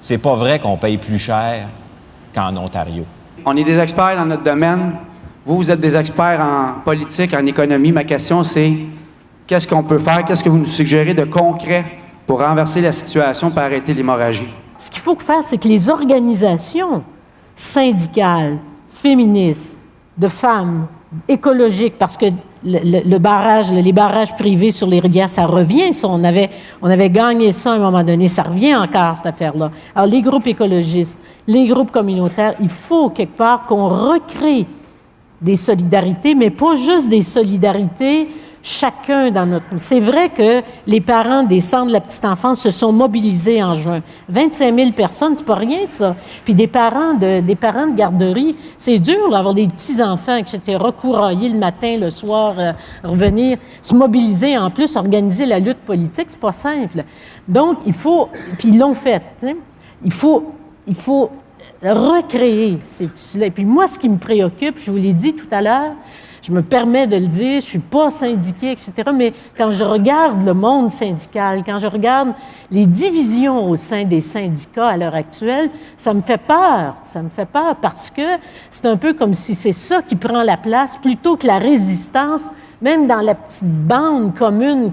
c'est pas vrai qu'on paye plus cher qu'en Ontario. On est des experts dans notre domaine. Vous êtes des experts en politique, en économie. Ma question, c'est qu'est-ce qu'on peut faire? Qu'est-ce que vous nous suggérez de concret pour renverser la situation et arrêter l'hémorragie? Ce qu'il faut faire, c'est que les organisations syndicales, féministes, de femmes, écologiques, parce que les barrages privés sur les rivières, ça revient. Ça, on avait gagné ça à un moment donné. Ça revient encore, cette affaire-là. Alors, les groupes écologistes, les groupes communautaires, il faut quelque part qu'on recrée des solidarités, mais pas juste des solidarités chacun dans notre... C'est vrai que les parents des centres de la petite enfance se sont mobilisés en juin. 25 000 personnes, c'est pas rien, ça. Puis des parents de garderie, c'est dur d'avoir des petits-enfants, etc., courailler le matin, le soir, revenir, se mobiliser en plus, organiser la lutte politique, c'est pas simple. Donc, il faut... Puis ils l'ont fait, t'sais. Il faut recréer ces tissus-là. Et puis moi, ce qui me préoccupe, je vous l'ai dit tout à l'heure, je me permets de le dire, je ne suis pas syndiquée, etc., mais quand je regarde le monde syndical, quand je regarde les divisions au sein des syndicats à l'heure actuelle, ça me fait peur. Ça me fait peur parce que c'est un peu comme si c'est ça qui prend la place plutôt que la résistance, même dans la petite bande commune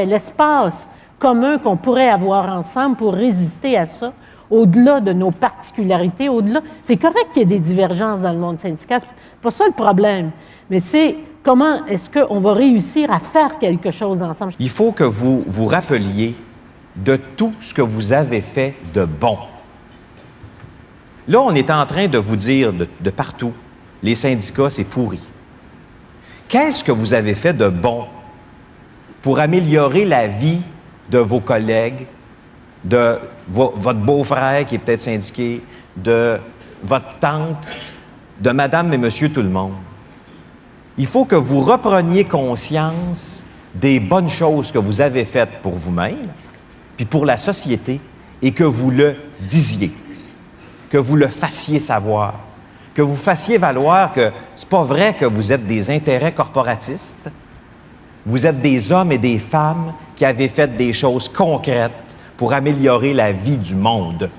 l'espace commun qu'on pourrait avoir ensemble pour résister à ça. Au-delà de nos particularités, au-delà... C'est correct qu'il y ait des divergences dans le monde syndical, c'est pas ça le problème. Mais c'est comment est-ce qu'on va réussir à faire quelque chose ensemble. Il faut que vous vous rappeliez de tout ce que vous avez fait de bon. Là, on est en train de vous dire de partout, les syndicats, c'est pourri. Qu'est-ce que vous avez fait de bon pour améliorer la vie de vos collègues, de votre beau-frère qui est peut-être syndiqué, de votre tante, de madame et monsieur tout le monde? Il faut que vous repreniez conscience des bonnes choses que vous avez faites pour vous-même, puis pour la société, et que vous le disiez, que vous le fassiez savoir, que vous fassiez valoir que c'est pas vrai que vous êtes des intérêts corporatistes, vous êtes des hommes et des femmes qui avaient fait des choses concrètes pour améliorer la vie du monde.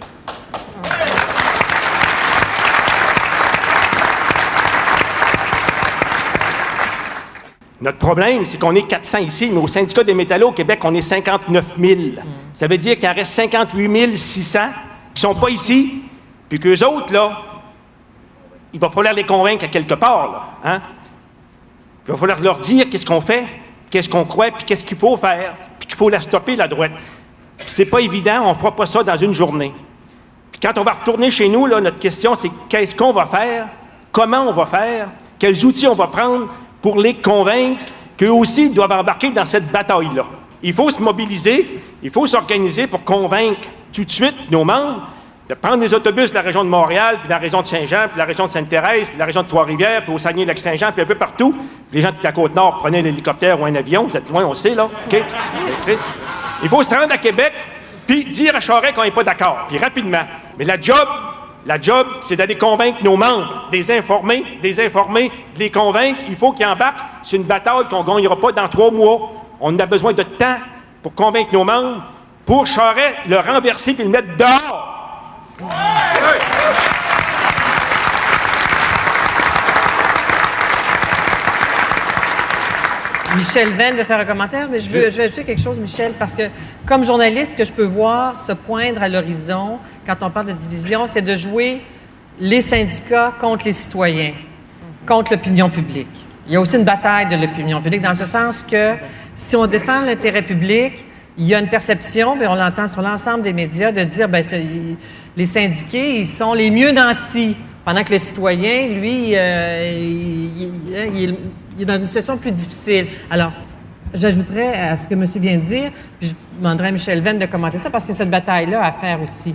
Notre problème, c'est qu'on est 400 ici, mais au syndicat des métallos au Québec, on est 59 000. Ça veut dire qu'il en reste 58 600 qui sont pas ici, puis qu'eux autres, là, il va falloir les convaincre à quelque part, là, hein? Il va falloir leur dire qu'est-ce qu'on fait, qu'est-ce qu'on croit, puis qu'est-ce qu'il faut faire, puis qu'il faut la stopper, la droite. Puis c'est pas évident, on fera pas ça dans une journée. Puis quand on va retourner chez nous, là, notre question, c'est qu'est-ce qu'on va faire, comment on va faire, quels outils on va prendre pour les convaincre qu'eux aussi doivent embarquer dans cette bataille-là. Il faut se mobiliser, il faut s'organiser pour convaincre tout de suite nos membres de prendre des autobus de la région de Montréal, puis de la région de Saint-Jean, puis de la région de Sainte-Thérèse, puis de la région de Trois-Rivières, puis au Saguenay-Lac-Saint-Jean, puis un peu partout. Les gens de la Côte-Nord prenaient l'hélicoptère ou un avion, vous êtes loin, on sait, là. OK? Il faut se rendre à Québec, puis dire à Charest qu'on n'est pas d'accord, puis rapidement. Mais la job, c'est d'aller convaincre nos membres, des informer, de les convaincre. Il faut qu'ils embarquent. C'est une bataille qu'on ne gagnera pas dans 3 mois. On a besoin de temps pour convaincre nos membres, pour Charest le renverser puis le mettre dehors. Ouais. Michel Venn veut faire un commentaire, mais je vais ajouter quelque chose, Michel, parce que comme journaliste, ce que je peux voir se poindre à l'horizon quand on parle de division, c'est de jouer les syndicats contre les citoyens, contre l'opinion publique. Il y a aussi une bataille de l'opinion publique, dans ce sens que si on défend l'intérêt public, il y a une perception, mais on l'entend sur l'ensemble des médias, de dire ben les syndiqués, ils sont les mieux nantis, pendant que le citoyen, lui, il est dans une situation plus difficile. Alors, j'ajouterais à ce que monsieur vient de dire, puis je demanderais à Michel Venn de commenter ça, parce que cette bataille-là à faire aussi.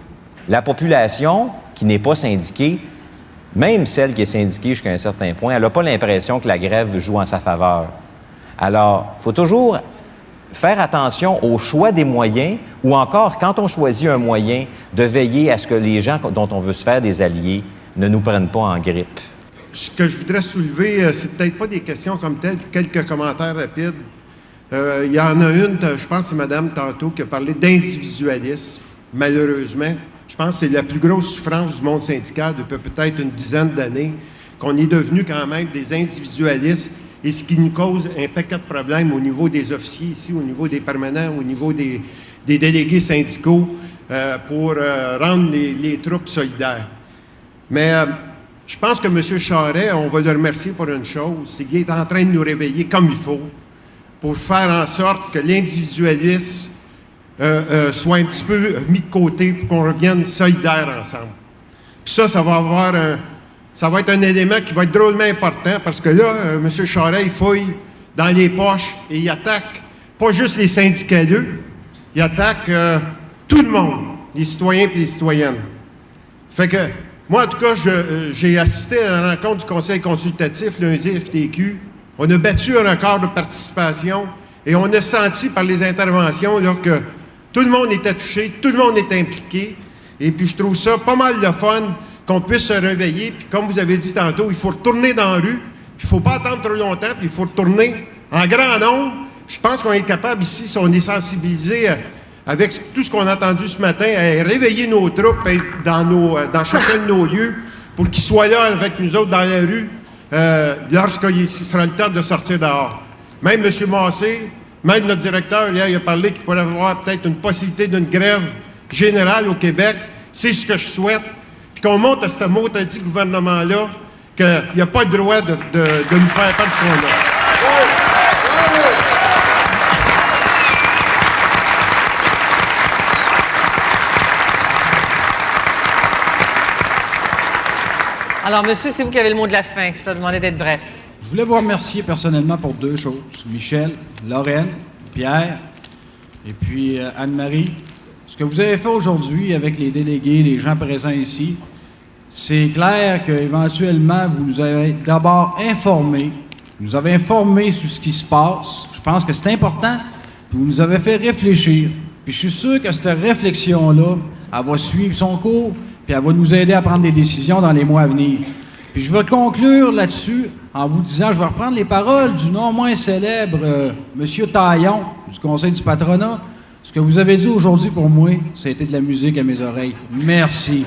La population qui n'est pas syndiquée, même celle qui est syndiquée jusqu'à un certain point, elle n'a pas l'impression que la grève joue en sa faveur. Alors, il faut toujours faire attention au choix des moyens, ou encore, quand on choisit un moyen, de veiller à ce que les gens dont on veut se faire des alliés ne nous prennent pas en grippe. Ce que je voudrais soulever, c'est peut-être pas des questions comme telles, quelques commentaires rapides. Il y en a une, je pense que c'est Madame tantôt, qui a parlé d'individualisme, malheureusement, Je pense que c'est la plus grosse souffrance du monde syndical depuis peut-être une dizaine d'années, qu'on est devenu quand même des individualistes, et ce qui nous cause un paquet de problèmes au niveau des officiers ici, au niveau des permanents, au niveau des délégués syndicaux, pour rendre les troupes solidaires. Mais je pense que M. Charest, on va le remercier pour une chose, c'est qu'il est en train de nous réveiller comme il faut pour faire en sorte que l'individualisme soit un petit peu mis de côté pour qu'on revienne solidaires ensemble. Puis ça va être un élément qui va être drôlement important parce que là, M. Charest, il fouille dans les poches et il attaque pas juste les syndicaleux, il attaque tout le monde, les citoyens et les citoyennes. Fait que, moi, en tout cas, j'ai assisté à la rencontre du Conseil consultatif lundi FTQ. On a battu un record de participation et on a senti par les interventions là, que tout le monde était touché, tout le monde était impliqué. Et puis, je trouve ça pas mal le fun qu'on puisse se réveiller. Puis, comme vous avez dit tantôt, il faut retourner dans la rue. Puis, il ne faut pas attendre trop longtemps. Puis, il faut retourner en grand nombre. Je pense qu'on est capable ici, si on est sensibilisé avec tout ce qu'on a entendu ce matin, à réveiller nos troupes dans chacun de nos lieux pour qu'ils soient là avec nous autres dans la rue lorsqu'il sera le temps de sortir dehors. Même M. Massé, même notre directeur, hier, il a parlé qu'il pourrait y avoir peut-être une possibilité d'une grève générale au Québec. C'est ce que je souhaite. Puis qu'on monte à ce mot dit gouvernement-là qu'il n'y a pas le droit de nous faire perdre ce qu'on a. Alors, monsieur, c'est vous qui avez le mot de la fin. Je vais demander d'être bref. Je voulais vous remercier personnellement pour deux choses. Michel, Lorraine, Pierre et puis Anne-Marie. Ce que vous avez fait aujourd'hui avec les délégués, les gens présents ici, c'est clair qu'éventuellement, vous nous avez d'abord informés. Vous nous avez informés sur ce qui se passe. Je pense que c'est important. Puis vous nous avez fait réfléchir. Puis je suis sûr que cette réflexion-là, elle va suivre son cours, puis elle va nous aider à prendre des décisions dans les mois à venir. Puis je vais conclure là-dessus en vous disant, je vais reprendre les paroles du non moins célèbre M. Taillon, du Conseil du patronat. Ce que vous avez dit aujourd'hui pour moi, ça a été de la musique à mes oreilles. Merci.